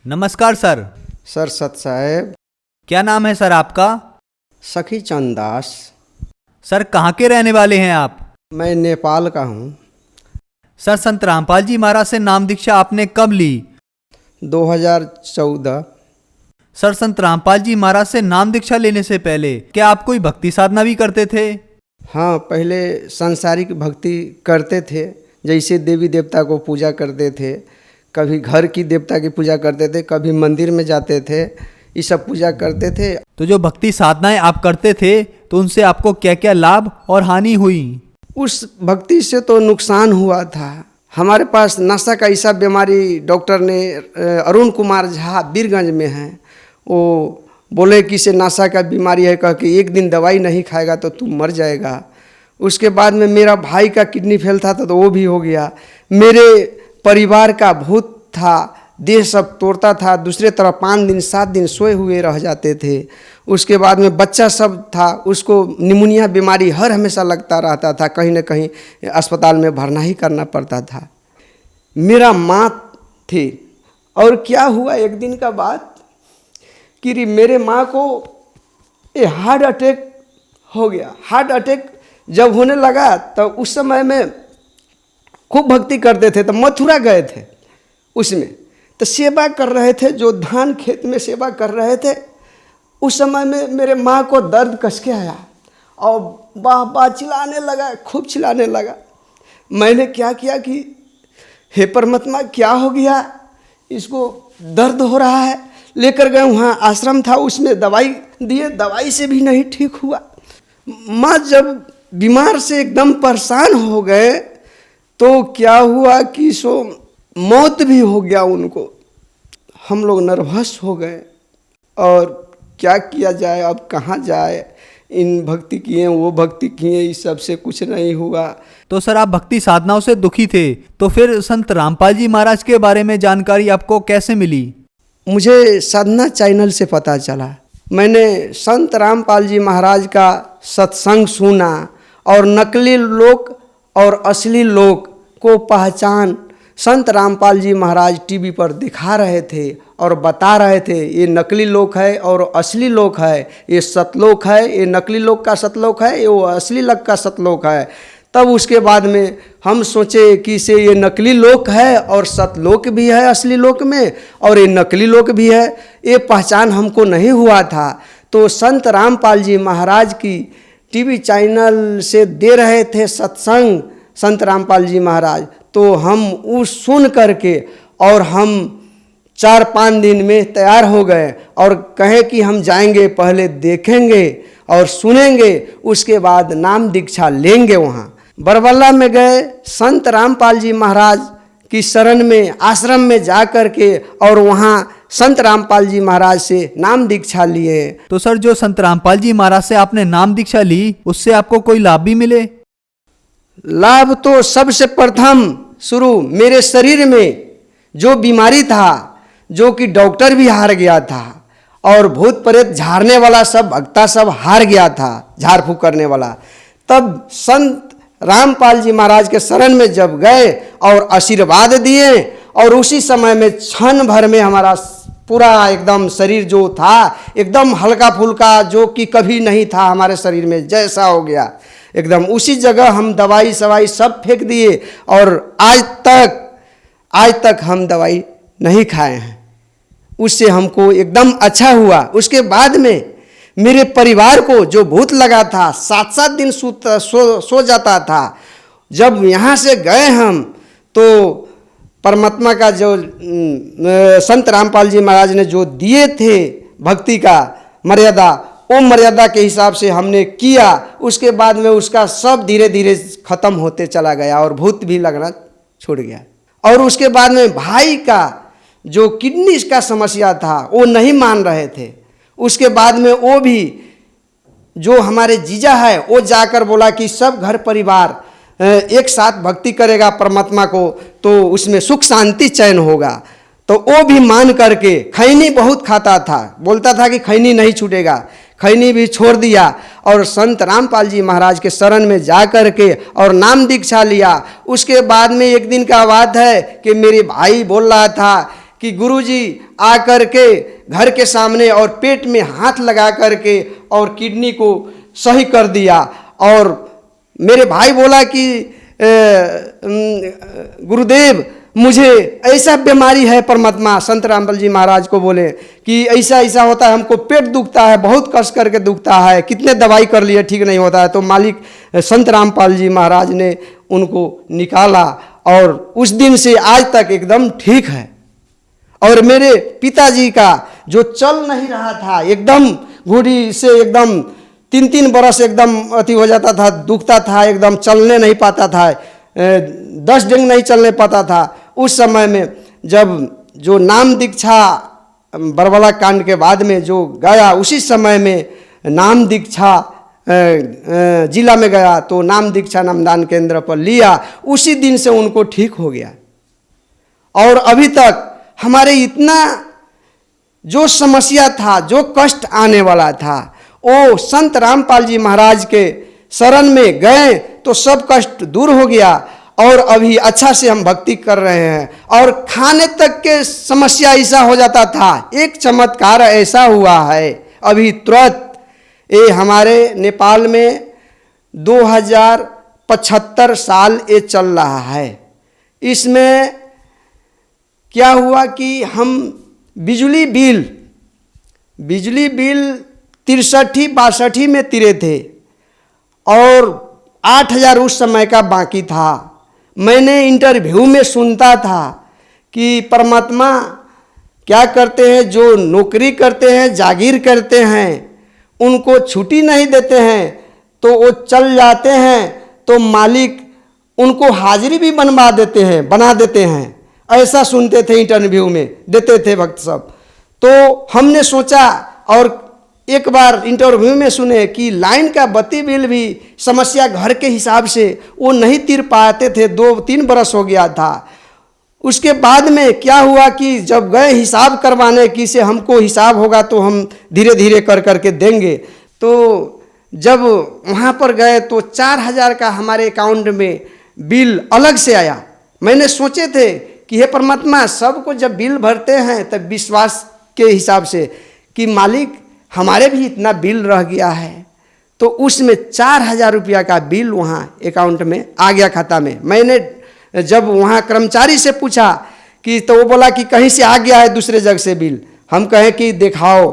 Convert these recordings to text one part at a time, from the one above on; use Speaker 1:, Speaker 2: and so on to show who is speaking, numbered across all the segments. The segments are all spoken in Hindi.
Speaker 1: नमस्कार सर।
Speaker 2: सर सत साहेब।
Speaker 1: क्या नाम है सर आपका?
Speaker 2: सखी चंद दास।
Speaker 1: सर कहाँ के रहने वाले हैं आप?
Speaker 2: मैं नेपाल का हूँ।
Speaker 1: सर संत रामपाल जी महाराज से नाम दीक्षा आपने कब ली?
Speaker 2: 2014।
Speaker 1: सर संत रामपाल जी महाराज से नाम दीक्षा लेने से पहले क्या आप कोई भक्ति साधना भी करते थे?
Speaker 2: हाँ, पहले सांसारिक भक्ति करते थे, जैसे देवी देवता को पूजा करते थे, कभी घर की देवता की पूजा करते थे, कभी मंदिर में जाते थे, ये सब पूजा करते थे।
Speaker 1: तो जो भक्ति साधनाएं आप करते थे तो उनसे आपको क्या क्या लाभ और हानि हुई?
Speaker 2: उस भक्ति से तो नुकसान हुआ था। हमारे पास नशा का ऐसा बीमारी डॉक्टर ने अरुण कुमार झा बीरगंज में है, वो बोले कि इसे नशा का बीमारी है, कह के एक दिन दवाई नहीं खाएगा तो तू मर जाएगा। उसके बाद में मेरा भाई का किडनी फेल था तो वो भी हो गया। मेरे परिवार का भूत था, देह सब तोड़ता था, दूसरे तरफ 5 दिन 7 दिन सोए हुए रह जाते थे। उसके बाद में बच्चा सब था, उसको निमोनिया बीमारी हर हमेशा लगता रहता था, कहीं ना कहीं अस्पताल में भरना ही करना पड़ता था। मेरा माँ थी, और क्या हुआ एक दिन का बात कि मेरे माँ को हार्ट अटैक हो गया। हार्ट अटैक जब होने लगा तो उस समय में खूब भक्ति करते थे, तो मथुरा गए थे, उसमें तो सेवा कर रहे थे, जो धान खेत में सेवा कर रहे थे। उस समय में मेरे माँ को दर्द कस के आया और वाह वाह चिल्लाने लगा, खूब चिल्लाने लगा। मैंने क्या किया कि हे परमात्मा क्या हो गया, इसको दर्द हो रहा है। लेकर गए, वहाँ आश्रम था, उसमें दवाई दिए, दवाई से भी नहीं ठीक हुआ। माँ जब बीमार से एकदम परेशान हो गए तो क्या हुआ कि सो मौत भी हो गया उनको। हम लोग नर्वस हो गए और क्या किया जाए, अब कहाँ जाए, इन भक्ति किए वो भक्ति किए, इस सब से कुछ नहीं हुआ।
Speaker 1: तो सर आप भक्ति साधनाओं से दुखी थे, तो फिर संत रामपाल जी महाराज के बारे में जानकारी आपको कैसे मिली?
Speaker 2: मुझे साधना चैनल से पता चला। मैंने संत रामपाल जी महाराज का सत्संग सुना और नकली लोक और असली लोक को पहचान संत रामपाल जी महाराज टीवी पर दिखा रहे थे और बता रहे थे, ये नकली लोक है और असली लोक है, ये सतलोक है, ये नकली लोक का सतलोक है, ये वो असली लोक का सतलोक है। तब उसके बाद में हम सोचे कि से ये नकली लोक है और सतलोक भी है असली लोक में, और ये नकली लोक भी है, ये पहचान हमको नहीं हुआ था। तो संत रामपाल जी महाराज की टीवी चैनल से दे रहे थे सत्संग संत रामपाल जी महाराज, तो हम उस सुन करके और हम 4-5 दिन में तैयार हो गए और कहे कि हम जाएंगे, पहले देखेंगे और सुनेंगे, उसके बाद नाम दीक्षा लेंगे। वहाँ बरबल्ला में गए, संत रामपाल जी महाराज की शरण में आश्रम में जा कर के और वहाँ संत रामपाल जी महाराज से नाम दीक्षा लिए।
Speaker 1: तो सर जो संत रामपाल जी महाराज से आपने नाम दीक्षा ली, उससे आपको कोई लाभ भी मिले?
Speaker 2: लाभ तो सबसे प्रथम शुरू मेरे शरीर में जो बीमारी था, जो कि डॉक्टर भी हार गया था और भूत प्रेत झाड़ने वाला सब भक्ता सब हार गया था, झाड़ फूक करने वाला, तब संत रामपाल जी महाराज के शरण में जब गए और आशीर्वाद दिए, और उसी समय में क्षण भर में हमारा पूरा एकदम शरीर जो था एकदम हल्का फुल्का, जो कि कभी नहीं था हमारे शरीर में, जैसा हो गया एकदम। उसी जगह हम दवाई सवाई सब फेंक दिए और आज तक हम दवाई नहीं खाए हैं। उससे हमको एकदम अच्छा हुआ। उसके बाद में मेरे परिवार को जो भूत लगा था 7-7 दिन सो जाता था, जब यहाँ से गए हम तो परमात्मा का जो संत रामपाल जी महाराज ने जो दिए थे भक्ति का मर्यादा, वो मर्यादा के हिसाब से हमने किया। उसके बाद में उसका सब धीरे धीरे खत्म होते चला गया और भूत भी लगना छूट गया। और उसके बाद में भाई का जो किडनी का समस्या था वो नहीं मान रहे थे। उसके बाद में वो भी जो हमारे जीजा है वो जाकर बोला कि सब घर परिवार एक साथ भक्ति करेगा परमात्मा को तो उसमें सुख शांति चैन होगा। तो वो भी मान करके, खैनी बहुत खाता था, बोलता था कि खैनी नहीं छूटेगा, खैनी भी छोड़ दिया और संत रामपाल जी महाराज के शरण में जा कर के और नाम दीक्षा लिया। उसके बाद में एक दिन का बात है कि मेरे भाई बोल रहा था कि गुरुजी आ करके घर के सामने और पेट में हाथ लगा करके और किडनी को सही कर दिया। और मेरे भाई बोला कि गुरुदेव मुझे ऐसा बीमारी है, परमात्मा संत रामपाल जी महाराज को बोले कि ऐसा ऐसा होता है, हमको पेट दुखता है, बहुत कष्ट करके दुखता है, कितने दवाई कर लिए ठीक नहीं होता है। तो मालिक संत रामपाल जी महाराज ने उनको निकाला और उस दिन से आज तक एकदम ठीक है। और मेरे पिताजी का जो चल नहीं रहा था, एकदम घुड़ी से एकदम 3-3 बरस एकदम अति हो जाता था, दुखता था, एकदम चलने नहीं पाता था, 10 दिन नहीं चलने पाता था। उस समय में जब जो नाम दीक्षा बरबला कांड के बाद में जो गया, उसी समय में नाम दीक्षा जिला में गया तो नाम दीक्षा नामदान केंद्र पर लिया, उसी दिन से उनको ठीक हो गया। और अभी तक हमारे इतना जो समस्या था, जो कष्ट आने वाला था, वो संत रामपाल जी महाराज के शरण में गए तो सब कष्ट दूर हो गया। और अभी अच्छा से हम भक्ति कर रहे हैं। और खाने तक के समस्या ऐसा हो जाता था, एक चमत्कार ऐसा हुआ है अभी तुरंत, ये हमारे नेपाल में 2075 साल ये चल रहा है। इसमें क्या हुआ कि हम बिजली बिल 63-62 में तिरे थे और 8,000 उस समय का बाकी था। मैंने इंटरव्यू में सुनता था कि परमात्मा क्या करते हैं, जो नौकरी करते हैं, जागीर करते हैं, उनको छुट्टी नहीं देते हैं तो वो चल जाते हैं तो मालिक उनको हाजिरी भी बना देते हैं। ऐसा सुनते थे, इंटरव्यू में देते थे भक्त सब। तो हमने सोचा और एक बार इंटरव्यू में सुने कि लाइन का बत्ती बिल भी समस्या घर के हिसाब से वो नहीं तिर पाते थे, 2-3 बरस हो गया था। उसके बाद में क्या हुआ कि जब गए हिसाब करवाने की से हमको हिसाब होगा तो हम धीरे धीरे कर करके देंगे। तो जब वहाँ पर गए तो 4,000 का हमारे अकाउंट में बिल अलग से आया। मैंने सोचे थे कि हे परमात्मा, सबको जब बिल भरते हैं तब विश्वास के हिसाब से कि मालिक हमारे भी इतना बिल रह गया है। तो उसमें 4,000 रुपया का बिल वहाँ अकाउंट में आ गया, खाता में। मैंने जब वहाँ कर्मचारी से पूछा कि तो वो बोला कि कहीं से आ गया है दूसरे जगह से बिल। हम कहे कि दिखाओ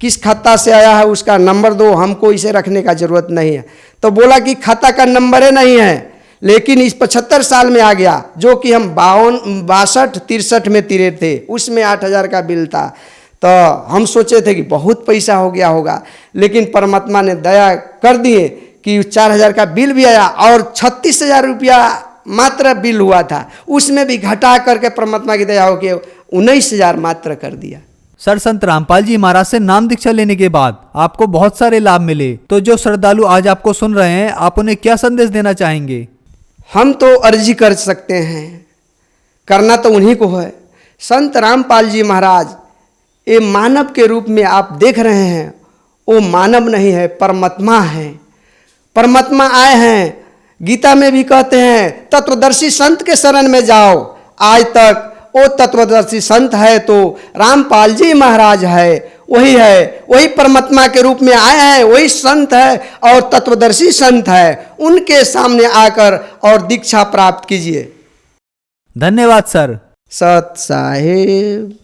Speaker 2: किस खाता से आया है, उसका नंबर दो, हमको इसे रखने का ज़रूरत नहीं है। तो बोला कि खाता का नंबर ही नहीं है, लेकिन इस 75 साल में आ गया, जो कि हम 62-63 में तिरे थे, उसमें 8,000 का बिल था। तो हम सोचे थे कि बहुत पैसा हो गया होगा, लेकिन परमात्मा ने दया कर दिए कि 4,000 का बिल भी आया और 36,000 रुपया मात्र बिल हुआ था, उसमें भी घटा करके परमात्मा की दया हो के 19,000 मात्र कर दिया।
Speaker 1: सर, संत रामपाल जी महाराज से नाम दीक्षा लेने के बाद आपको बहुत सारे लाभ मिले, तो जो श्रद्धालु आज आपको सुन रहे हैं, आप उन्हें क्या संदेश देना चाहेंगे?
Speaker 2: हम तो अर्जी कर सकते हैं, करना तो उन्हीं को है। संत रामपाल जी महाराज ये मानव के रूप में आप देख रहे हैं, वो मानव नहीं है, परमात्मा है। परमात्मा आए हैं, गीता में भी कहते हैं तत्वदर्शी संत के शरण में जाओ। आज तक वो तत्वदर्शी संत है तो रामपाल जी महाराज है, वही परमात्मा के रूप में आए हैं, वही संत है और तत्वदर्शी संत है। उनके सामने आकर और दीक्षा प्राप्त कीजिए।
Speaker 1: धन्यवाद सर।
Speaker 2: सत साहिब।